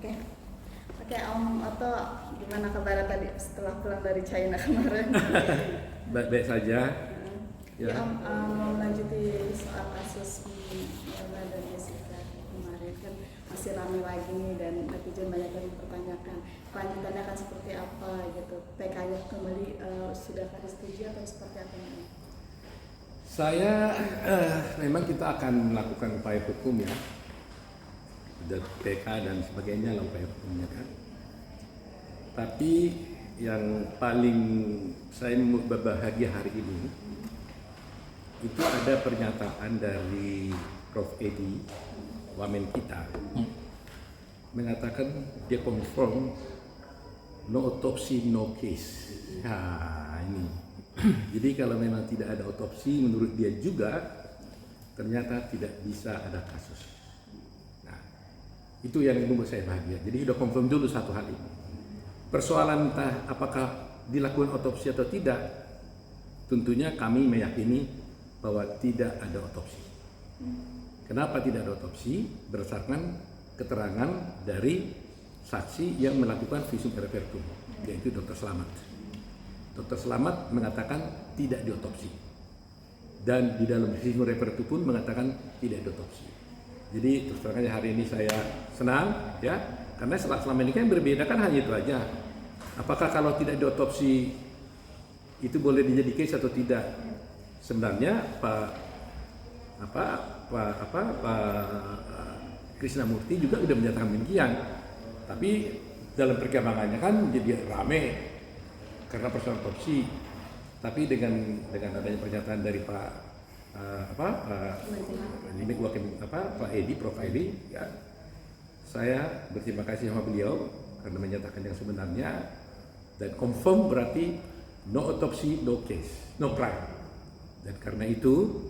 Oke. Oke, Om Otto, gimana kabar tadi setelah pulang dari China kemarin? Baik-baik saja. Ya, Om, mau melanjuti soal kasus Mila dan Jessica kemarin kan masih ramai lagi nih dan netizen banyak yang mempertanyakan kelanjutannya akan seperti apa gitu. PK-nya kembali sudah setuju atau seperti apa ini? Saya memang kita akan melakukan upaya hukum ya, PK dan sebagainya lah upaya hukumnya kan. Tapi yang paling saya berbahagia hari ini itu ada pernyataan dari Prof. Edi, wamen kita, mengatakan dia confirm no autopsy no case. Nah ini, jadi kalau memang tidak ada otopsi menurut dia juga ternyata tidak bisa ada kasus. Nah itu yang membuat saya bahagia. Jadi sudah confirm dulu satu hal ini. Persoalan entah apakah dilakukan otopsi atau tidak, tentunya kami meyakini bahwa tidak ada otopsi. Kenapa tidak ada otopsi? Berdasarkan keterangan dari saksi yang melakukan visum et repertum, yaitu Dr. Slamet. Dr. Slamet mengatakan tidak diotopsi, dan di dalam visum et repertum pun mengatakan tidak diotopsi. Jadi terus terang hari ini saya senang ya, karena selama ini kan berbeda kan hanya itu aja. Apakah kalau tidak diotopsi itu boleh dijadi case atau tidak? Sebenarnya Pak Krisnamurti juga sudah menyatakan demikian. Tapi dalam perkembangannya kan jadi rame karena persoalan otopsi. Tapi dengan adanya pernyataan dari Pak Edi, Prof. Edi, ya, saya berterima kasih sama beliau karena menyatakan yang sebenarnya, dan confirm berarti no autopsy, no case, no crime. Dan karena itu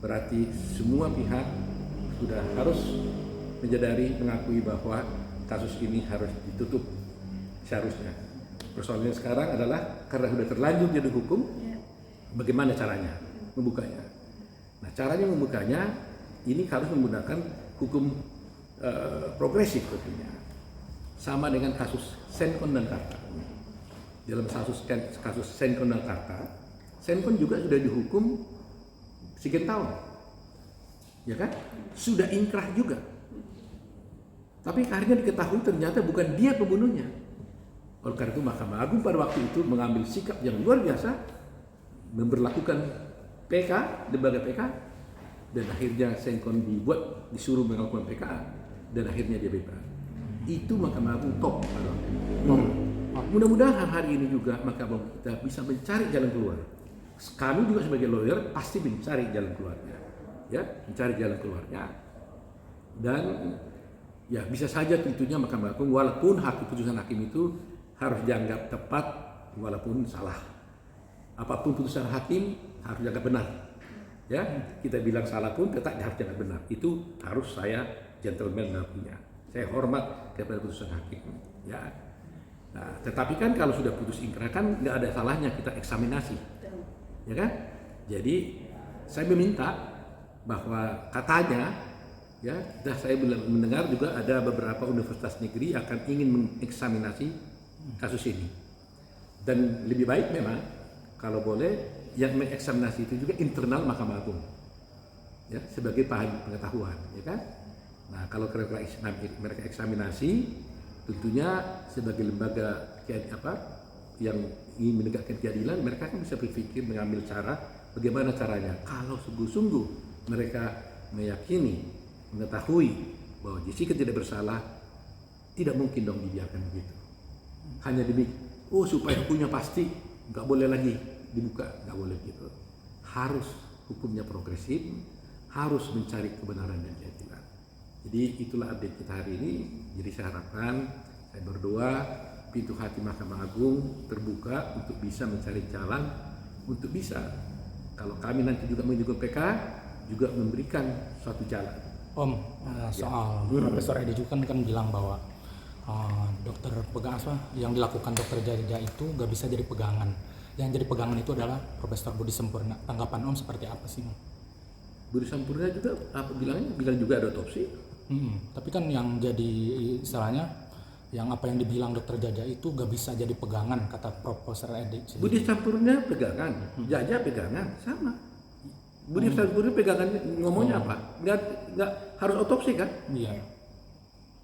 berarti semua pihak sudah harus menyadari, mengakui bahwa kasus ini harus ditutup seharusnya. Persoalannya sekarang adalah karena sudah terlanjur jadi hukum, bagaimana caranya membukanya? Nah, caranya membukanya ini harus menggunakan hukum progresif tentunya. Sama dengan kasus Senkon dan Karta. Dalam kasus Senkon dan Karta, Senkon juga sudah dihukum sekian tahun, ya kan? Sudah inkrah juga. Tapi akhirnya diketahui ternyata bukan dia pembunuhnya. Oleh karena itu Mahkamah Agung pada waktu itu mengambil sikap yang luar biasa, memberlakukan PK, lembaga PK, dan akhirnya Senkon disuruh melakukan PK, dan akhirnya dia bebas. Itu Mahkamah Agung top pada waktu itu. Mudah-mudahan hari ini juga Mahkamah Agung kita bisa mencari jalan keluar. Kami juga sebagai lawyer pasti mencari jalan keluarnya, ya, mencari jalan keluarnya. Dan ya bisa saja tentunya Mahkamah Agung walaupun keputusan hakim itu harus dianggap tepat walaupun salah. Apapun putusan hakim harus dianggap benar. Ya, kita bilang salah pun tetap harus dianggap benar. Itu harus saya gentleman melakukannya. Saya hormat kepada putusan hakim. Ya. Nah, tetapi kan kalau sudah putus inkrah kan nggak ada salahnya kita eksaminasi. Ya kan? Jadi saya meminta bahwa katanya ya, saya mendengar juga ada beberapa universitas negeri akan ingin mengeksaminasi kasus ini. Dan lebih baik memang kalau boleh yang mengeksaminasi itu juga internal Mahkamah Agung. Ya, sebagai bahan pengetahuan, ya kan? Nah, kalau mereka eksaminasi, tentunya sebagai lembaga yang ingin menegakkan keadilan, mereka kan bisa berpikir mengambil cara bagaimana caranya. Kalau sungguh-sungguh mereka meyakini, mengetahui bahwa Jessica tidak bersalah, tidak mungkin dong dibiarkan begitu. Hanya demi supaya hukumnya pasti, nggak boleh lagi dibuka, nggak boleh gitu. Harus hukumnya progresif, harus mencari kebenaran dan keadilan. Jadi itulah update kita hari ini. Jadi saya harapkan, saya berdoa pintu hati Mahkamah Agung terbuka untuk bisa mencari jalan, untuk bisa kalau kami nanti juga mengajukan PK juga memberikan suatu jalan. Om, soal Profesor Edi juga kan bilang bahwa dokter yang dilakukan dokter Jaja itu nggak bisa jadi pegangan. Yang jadi pegangan itu adalah Profesor Budi Sempurna. Tanggapan Om seperti apa sih? Budi Sempurna juga bilang juga ada otopsi. Tapi kan yang jadi istilahnya yang apa yang dibilang dokter Jaja itu gak bisa jadi pegangan, kata Profesor Edi. Budi Sampurna pegangan, Jaja pegangan, sama. Budi Sampurna pegangan ngomongnya apa? Nggak harus otopsi kan? Iya.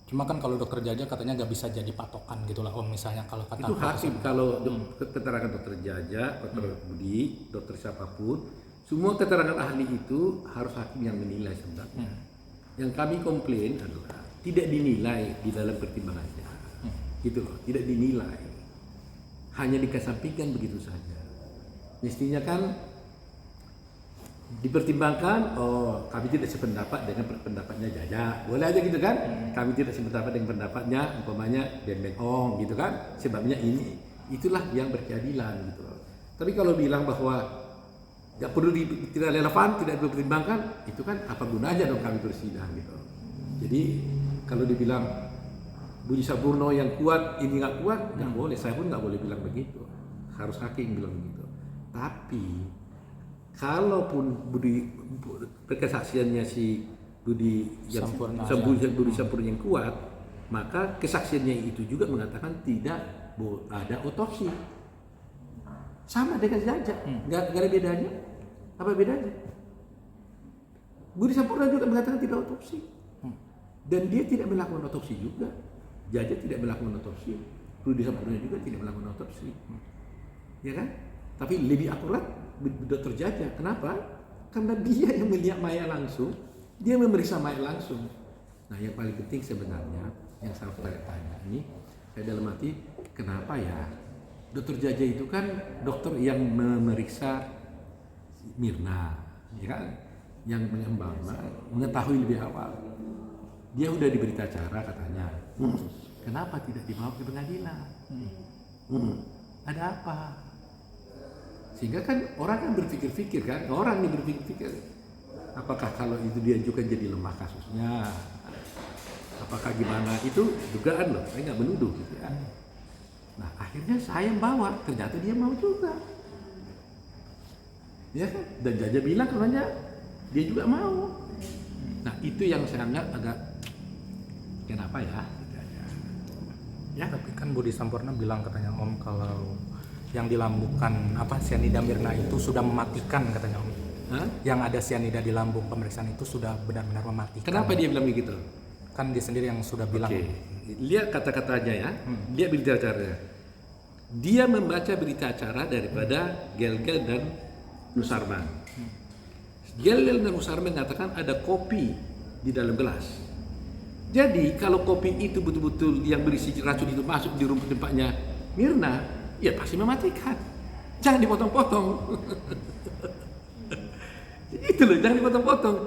Cuma kan kalau dokter Jaja katanya gak bisa jadi patokan gitu lah Om, misalnya kalau kata Itu hakim, kalau keterangan dokter Jaja, dokter Budi, dokter siapapun, semua keterangan ahli itu harus hakim yang menilai sebenarnya. Yang kami komplain adalah tidak dinilai di dalam pertimbangannya, gitu loh, tidak dinilai, hanya dikesampingkan begitu saja. Mestinya kan dipertimbangkan, oh kami tidak sependapat dengan pendapatnya Jaja, boleh aja gitu kan? Kami tidak sependapat dengan pendapatnya, umpamanya Ben Ong gitu kan? Sebabnya ini, itulah yang berkeadilan gitu. Tapi kalau bilang bahwa nggak perlu tidak relevan, tidak dipertimbangkan, itu kan apa gunanya dong kami bersidang gitu. Jadi kalau dibilang Budi Sampurno yang kuat, ini nggak kuat, nggak boleh. Saya pun nggak boleh bilang begitu. Harus hakim bilang begitu. Tapi kalaupun kesaksiannya si Budi Sampurna, Budi Sampurna yang kuat, maka kesaksiannya itu juga mengatakan tidak ada otopsi. Sama dengan Jaja, nggak ada bedanya. Apa bedanya? Budi Sampurna juga mengatakan tidak otopsi, dan dia tidak melakukan otopsi juga. Jaja tidak melakukan otopsi, Budi Sampurna juga tidak melakukan otopsi, ya kan? Tapi lebih akurat dokter Jaja. Kenapa? Karena dia yang melihat mayat langsung, dia memeriksa mayat langsung. Nah, yang paling penting sebenarnya yang saya tanya ini, saya dalam hati, kenapa ya dokter Jaja itu kan dokter yang memeriksa Mirna, ya kan? Yang mengetahui lebih awal. Dia udah diberita acara katanya. Kenapa tidak dibawa ke pengadilan? Ada apa? Sehingga kan orang kan berpikir-pikir kan, orang ini berpikir-pikir, apakah kalau itu diajukan jadi lemah kasusnya? Apakah gimana? Itu dugaan loh, saya nggak menuduh gitu ya. Nah akhirnya saya bawa, ternyata dia mau juga, ya kan? Dan Jaja bilang katanya dia juga mau. Nah itu yang saya anggap agak kenapa ya? Ya, tapi kan Budi Sampurna bilang katanya Om kalau yang di lambungkan sianida Mirna itu sudah mematikan katanya Om. Hah? Yang ada sianida di lambung pemeriksaan itu sudah benar-benar mematikan. Kenapa dia bilang begitu? Kan dia sendiri yang sudah bilang. Oke. Lihat kata-katanya ya, lihat berita acaranya. Dia membaca berita acara daripada Gel-Gel dan Nusarman. Gel-Gel dan Nusarman mengatakan ada kopi di dalam gelas. Jadi kalau kopi itu betul-betul yang berisi racun itu masuk di rumput tempatnya Mirna, ya pasti mematikan. Jangan dipotong-potong. Itu loh, jangan dipotong-potong.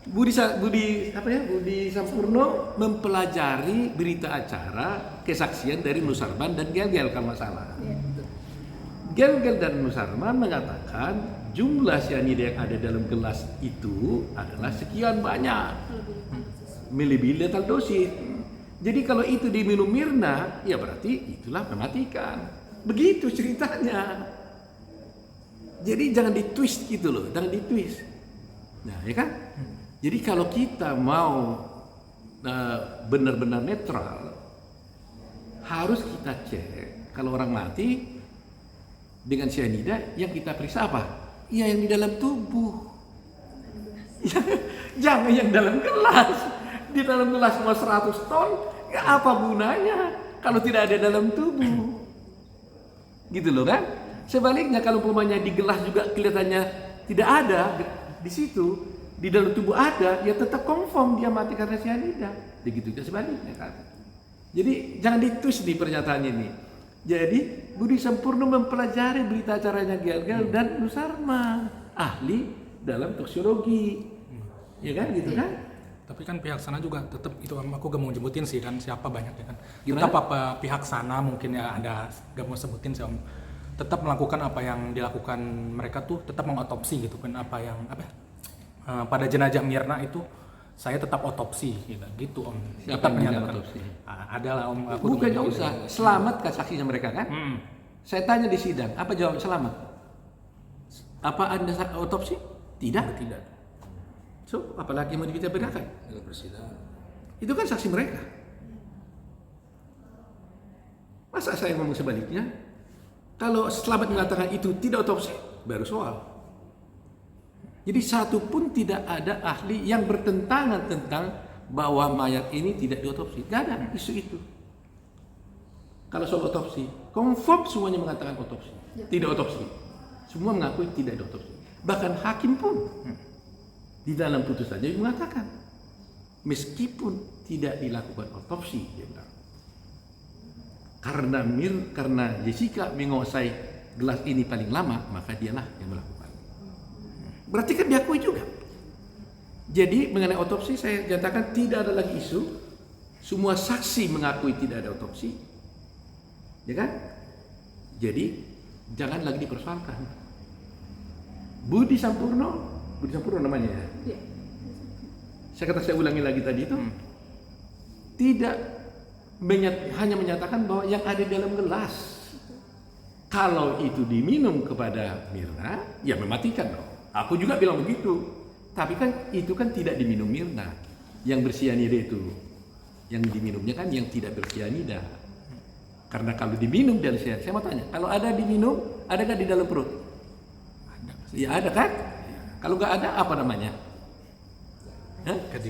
Budi Sampurno mempelajari berita acara kesaksian dari Nusarman dan Gel-Gel kalau nggak salah. Gel-Gel dan Nusarman mengatakan jumlah cyanida yang ada dalam gelas itu adalah sekian banyak, melebihi lethal dosis. Jadi kalau itu diminum Mirna, ya berarti itulah mematikan. Begitu ceritanya. Jadi jangan ditwist gitu loh, jangan ditwist. Nah, ya kan? Jadi kalau kita mau benar-benar netral, harus kita cek kalau orang mati dengan cyanida yang kita periksa apa? Ya yang di dalam tubuh. Jangan yang dalam gelas. Di dalam gelas cuma 100 ton, ya apa gunanya kalau tidak ada dalam tubuh? Gitu loh kan? Sebaliknya kalau umpamanya di gelas juga kelihatannya tidak ada di situ, di dalam tubuh ada, ya tetap confirm dia mati karena cyanida. Begitu juga sebaliknya kan. Jadi jangan ditwist di pernyataan ini. Jadi Budi Sampurno mempelajari berita acaranya Gel-Gel dan Nusarman, ahli dalam toksologi, ya kan gitu kan? Tapi kan pihak sana juga tetap itu, aku gak mau nyebutin sih kan siapa banyaknya kan. Gimana? Tetap pihak sana mungkin ya ada, gak mau sebutin sih Om. Tetap melakukan apa yang dilakukan mereka tuh, tetap mengotopsi gitu kan apa yang pada jenazah Mirna itu saya tetap otopsi gitu Om. Siapa tetap yang menyatakan otopsi? Adalah Om. Aku Bukan nggak usah. Selamat kan saksinya mereka kan? Saya tanya di sidang, apa jawab selamat? Apa Anda otopsi? Tidak. Tidak. So, apalagi mau kita bedakan? Itu kan saksi mereka. Masa saya ngomong sebaliknya? Kalau Selamat mengatakan itu tidak otopsi, baru soal. Jadi satu pun tidak ada ahli yang bertentangan tentang bahwa mayat ini tidak diotopsi. Gak ada isu itu. Kalau soal otopsi, confirm semuanya mengatakan otopsi, tidak otopsi. Semua mengakui tidak diotopsi. Bahkan hakim pun di dalam putusannya mengatakan, meskipun tidak dilakukan otopsi, dia bilang, karena Jessica menguasai gelas ini paling lama, maka dialah yang melakukan. Berarti kan diakui juga. Jadi mengenai otopsi saya nyatakan tidak ada lagi isu. Semua saksi mengakui tidak ada otopsi, ya kan? Jadi jangan lagi dipersoalkan. Budi Sampurno namanya ya. Iya. Saya ulangi lagi tadi itu, tidak hanya menyatakan bahwa yang ada di dalam gelas. Kalau itu diminum kepada Mirna, ya mematikan dong. Aku juga bilang begitu. Tapi kan itu kan tidak diminum Mirna. Yang bersianida itu, yang diminumnya kan yang tidak bersianida. Karena kalau diminum dan saya mau tanya, kalau ada diminum, adakah di dalam perut? Ada. Ya ada kan? Kalau nggak ada, apa namanya?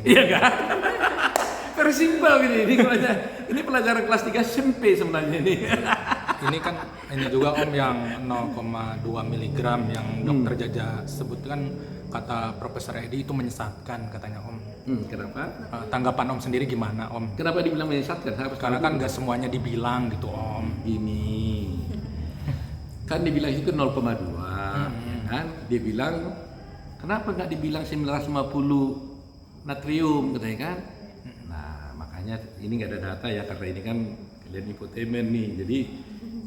Iya kan? Very simple gini. Ini pelajaran kelas 3 SMP sebenarnya ini. Ini kan ini juga Om yang 0,2 miligram yang dokter Jaja sebutkan, kata Profesor Edi itu menyesatkan katanya Om. Kenapa? Tanggapan Om sendiri gimana Om? Kenapa dibilang menyesatkan? Karena kan nggak semuanya dibilang gitu Om. Ini kan dibilang itu 0,2 ya kan? Dia bilang kenapa nggak dibilang 950 natrium katanya kan? Nah makanya ini nggak ada data ya, karena ini kan kalian hipotemen nih, jadi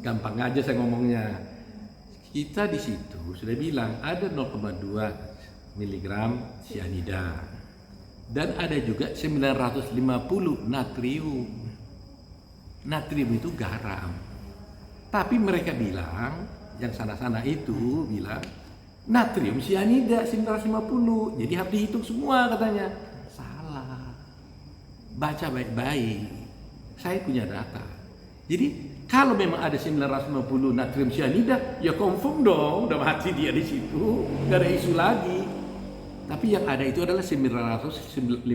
gampang aja saya ngomongnya. Kita di situ sudah bilang ada 0,2 miligram sianida dan ada juga 950 natrium. Natrium itu garam. Tapi mereka bilang, yang sana-sana itu bilang natrium sianida 950. Jadi harus dihitung semua katanya. Salah. Baca baik-baik. Saya punya data. Jadi kalau memang ada 950 natrium sianida, ya confirm dong, udah mati dia di situ, nggak ada isu lagi. Tapi yang ada itu adalah 950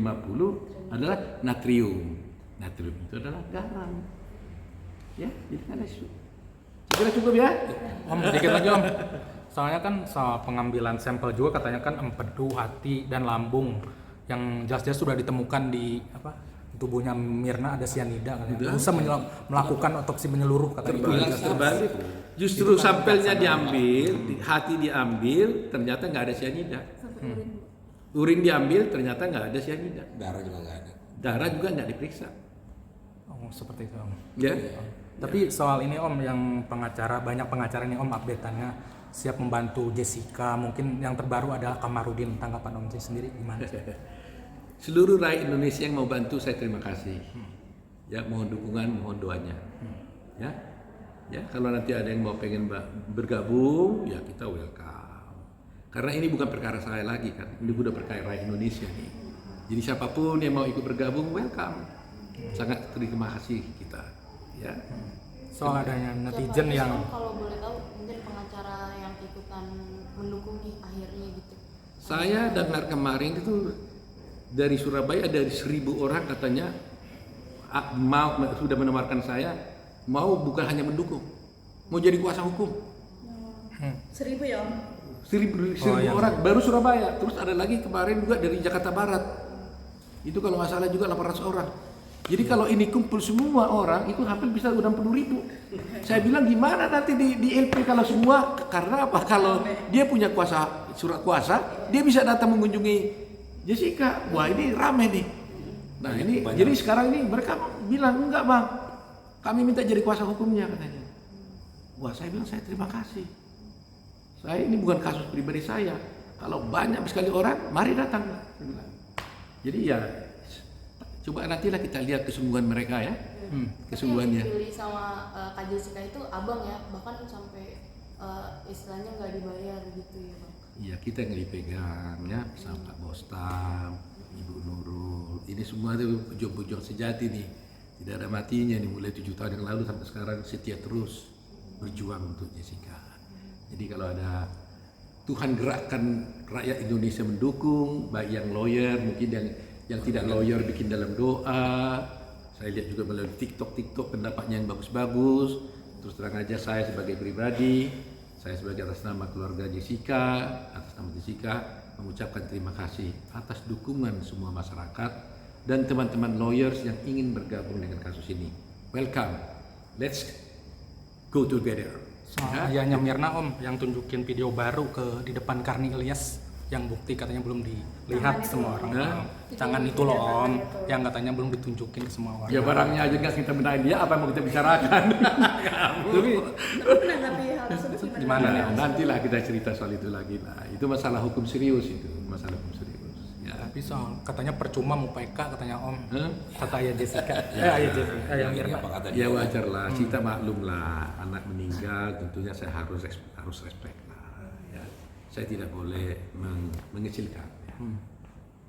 adalah natrium. Natrium itu adalah garam. Ya, jadi nggak ada isu. Kira cukup ya? Om, dikit lagi Om. Soalnya kan soal pengambilan sampel juga katanya kan empedu, hati, dan lambung yang jelas-jelas sudah ditemukan di tubuhnya Mirna ada sianida katanya. Bisa melakukan otopsi menyeluruh katanya. Terbalik. Justru sampelnya diambil, hati diambil, ternyata nggak ada sianida. Urin diambil, ternyata nggak ada sianida. Darah juga nggak ada. Darah juga nggak diperiksa. Oh, seperti itu Om. Ya. Tapi soal ini Om, yang banyak pengacara nih Om update-annya siap membantu Jessica. Mungkin yang terbaru adalah Kamarudin. Tanggapan Om sendiri gimana? Seluruh rakyat Indonesia yang mau bantu saya terima kasih. Ya, mohon dukungan, mohon doanya. Ya. Ya, kalau nanti ada yang mau pengen bergabung, ya kita welcome. Karena ini bukan perkara saya lagi kan. Ini udah perkara rakyat Indonesia nih. Jadi siapapun yang mau ikut bergabung, welcome. Sangat terima kasih kita. Ya. Soal adanya netizen yang kalau boleh tahu mungkin pengacara yang ikutan mendukung nih akhirnya gitu. Saya dengar kemarin itu dari Surabaya dari 1.000 orang katanya sudah menawarkan saya mau bukan hanya mendukung, mau jadi kuasa hukum. 1.000 ya Om? 1.000 orang baru Surabaya, terus ada lagi kemarin juga dari Jakarta Barat. Itu kalau nggak salah juga 800 orang. Jadi kalau ini kumpul semua orang itu hampir bisa 60.000. Saya bilang gimana nanti di LP kalau semua, karena apa? Kalau dia punya surat kuasa, dia bisa datang mengunjungi Jessica. Wah ini rame nih. Nah ini jadi sekarang ini mereka bilang enggak bang, kami minta jadi kuasa hukumnya katanya. Wah saya bilang saya terima kasih. Saya ini bukan kasus pribadi saya. Kalau banyak sekali orang, mari datang. Jadi ya coba nantilah kita lihat kesungguhan mereka ya. Kesungguhannya. Yang dipilih sama Kak Jessica itu abang ya, bahkan sampai istilahnya nggak dibayar gitu ya bang. Iya kita yang dipegang ya sama Pak Bostam, Ibu Nurul. Ini semua tuh pejuang-pejuang sejati nih. Tidak ada matinya nih, mulai 7 tahun yang lalu sampai sekarang setia terus berjuang untuk Jessica. Jadi kalau ada Tuhan gerakkan rakyat Indonesia mendukung, baik yang lawyer, mungkin yang tidak lawyer bikin dalam doa. Saya lihat juga melalui TikTok pendapatnya yang bagus-bagus. Terus terang aja saya sebagai pribadi, saya sebagai atas nama keluarga Jessica, atas nama Jessica mengucapkan terima kasih atas dukungan semua masyarakat dan teman-teman lawyers yang ingin bergabung dengan kasus ini. Welcome, let's go together. Soal ayahnya Mirna Om yang tunjukin video baru di depan Karni Ilyas yang bukti katanya belum dilihat Tangan semua itu. orang. Hah? Tangan itu loh Om, Tangan itu. yang katanya belum ditunjukin ke semua orang. Ya barangnya aja nggak kita benahin dia, apa yang mau kita bicarakan? Tapi Terus menanggapi hal tersebut Gimana nih? Nah, nantilah kita cerita soal itu lagi. Nah, itu masalah hukum serius itu, masalah hukum serius. Ya. tapi soal katanya percuma mau PK katanya Om. Hah? Kata ayah Jessica. Ayah Jessica, ayah Mirna. Ya wajar lah, kita maklum lah, anak meninggal tentunya saya harus respect lah. Ya. Saya tidak boleh mengecilkan.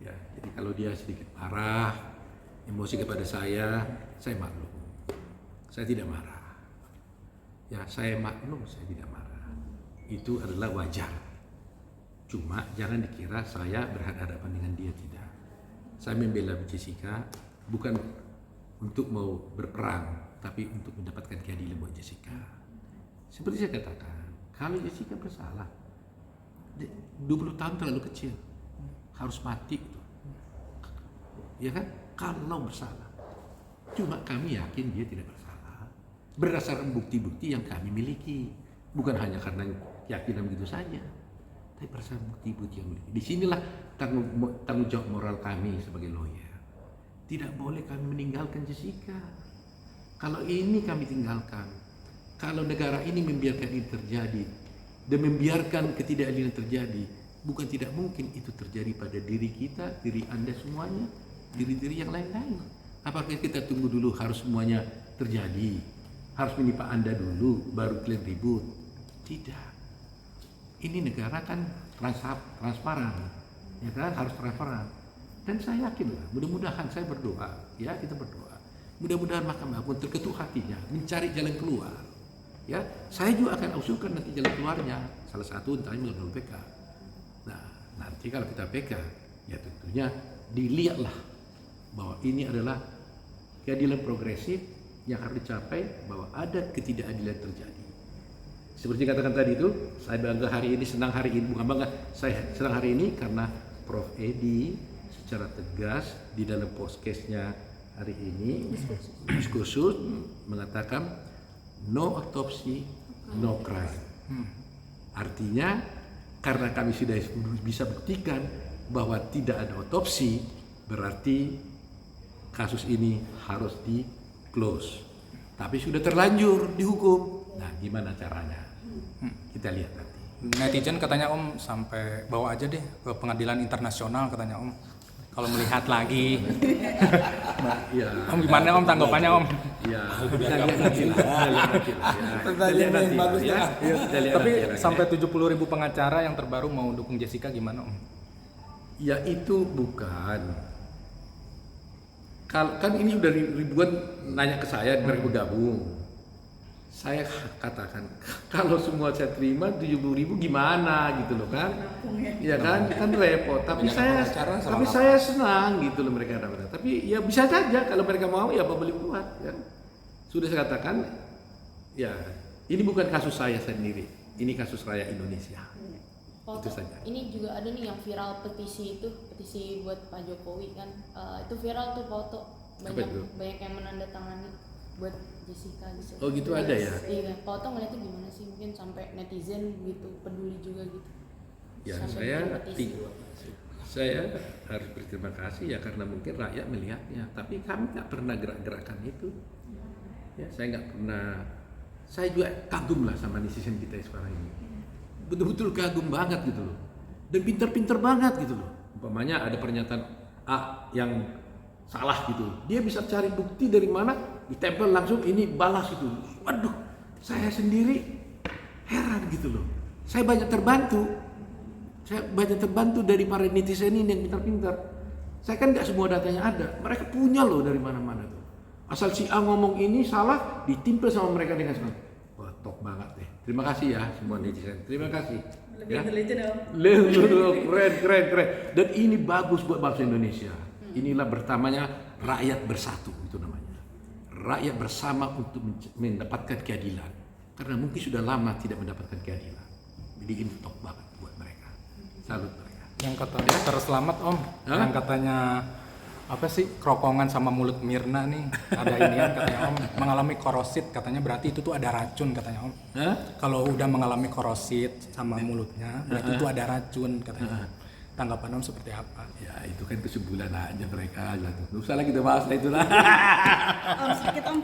Ya. Jadi kalau dia sedikit marah, emosi kepada saya maklum. Saya tidak marah. Ya, saya maklum, saya tidak marah. Itu adalah wajar. Cuma jangan dikira saya berhadapan dengan dia, tidak. Saya membela Jessica bukan untuk mau berperang, tapi untuk mendapatkan keadilan buat Jessica. Seperti saya katakan, kalau Jessica bersalah, 20 tahun terlalu kecil, harus mati itu. Ya kan? Kalau bersalah. Cuma kami yakin dia tidak bersalah berdasarkan bukti-bukti yang kami miliki, bukan hanya karena keyakinan begitu saja, tapi berdasarkan bukti-bukti yang miliki. Disinilah tanggung jawab moral kami sebagai lawyer. Tidak boleh kami meninggalkan Jessica. Kalau ini kami tinggalkan, kalau negara ini membiarkan ini terjadi dan membiarkan ketidakadilan terjadi, bukan tidak mungkin itu terjadi pada diri kita, diri Anda semuanya, diri-diri yang lain-lain. Apakah kita tunggu dulu harus semuanya terjadi? Harus menimpa Anda dulu baru kalian ribut? Tidak. Ini negara kan transparan, ya kan, harus transparan. Dan saya yakin lah, mudah-mudahan saya berdoa, ya kita berdoa. Mudah-mudahan Mahkamah Agung terketuk hatinya, mencari jalan keluar. Ya, saya juga akan usulkan nanti jalan keluarnya. Salah satu entah melalui PK. Nah, nanti kalau kita PK, ya tentunya dilihatlah bahwa ini adalah keadilan progresif yang harus dicapai, bahwa ada ketidakadilan terjadi. Seperti katakan tadi itu, saya bangga hari ini, senang hari ini, bukan bangga, saya senang hari ini karena Prof. Edi secara tegas di dalam podcastnya hari ini, diskursus mengatakan no autopsy, no crime. Artinya karena kami sudah bisa buktikan bahwa tidak ada otopsi, berarti kasus ini harus di close. Tapi sudah terlanjur dihukum. Nah, gimana caranya? Kita lihat nanti. Netizen katanya Om sampai bawa aja deh ke pengadilan internasional katanya Om. Kalau melihat lagi, Ya. Om gimana Om tanggapannya Om? Ya, kita lihat nanti lah. Kita lihat nanti lah. Ya. Kita lihat nanti lah, ya. Kita lihat Tapi nanti lah, ya. sampai 70.000 pengacara yang terbaru mau dukung Jessica gimana Om? Ya itu bukan. Kalau kan ini udah ribuan nanya ke saya, mereka bergabung. Saya katakan kalau semua saya terima 70.000 gimana gitu loh kan? Ya kan repot. Tapi saya senang gitu loh mereka dapat. Tapi ya bisa saja kalau mereka mau ya boleh buat. Ya. Sudah saya katakan ya ini bukan kasus saya sendiri. Ini kasus rakyat Indonesia. Foto, Itu saja. ini juga ada nih yang viral petisi buat Pak Jokowi kan. Itu viral tuh foto, Apa itu? banyak yang menandatangani buat Jessica gitu. Oh gitu ada ya? Iya, foto ngeliatnya gimana sih, mungkin sampai netizen gitu peduli juga gitu. Ya Sampai saya bikin petisi. saya harus berterima kasih ya karena mungkin rakyat melihatnya. Tapi kami nggak pernah gerak-gerakan itu. Ya saya nggak pernah. Saya juga kagum lah sama netizen kita sekarang ini. Betul-betul kagum banget gitu loh. Dan pinter-pinter banget gitu loh. Umpamanya ada pernyataan A yang salah gitu. Dia bisa cari bukti dari mana, ditempel langsung ini balas gitu. Waduh, saya sendiri heran gitu loh. Saya banyak terbantu dari para netizen ini yang pintar-pintar. Saya kan nggak semua datanya ada. Mereka punya loh dari mana-mana tuh. Asal si A ngomong ini salah, ditimpel sama mereka dengan senang. Wah, top banget deh. Terima kasih ya semua netizen. Terima kasih. Lebih Ya. intelijen Om. Keren. Dan ini bagus buat bangsa Indonesia. Inilah pertamanya rakyat bersatu, itu namanya. Rakyat bersama untuk mendapatkan keadilan. Karena mungkin sudah lama tidak mendapatkan keadilan. Jadi ini top banget buat mereka. Salut mereka. Yang kata dokter selamat Om, Hah? yang katanya apa sih kerokongan sama mulut Mirna nih ada inian katanya Om mengalami korosit katanya berarti itu tuh ada racun katanya Om. Hah? Kalau udah mengalami korosit sama mulutnya berarti itu ada racun katanya. Tanggapan Om seperti apa? Ya itu kan kesimpulan aja mereka. Nggak usah lah kita bahas lah itu lah. Om sedikit Om.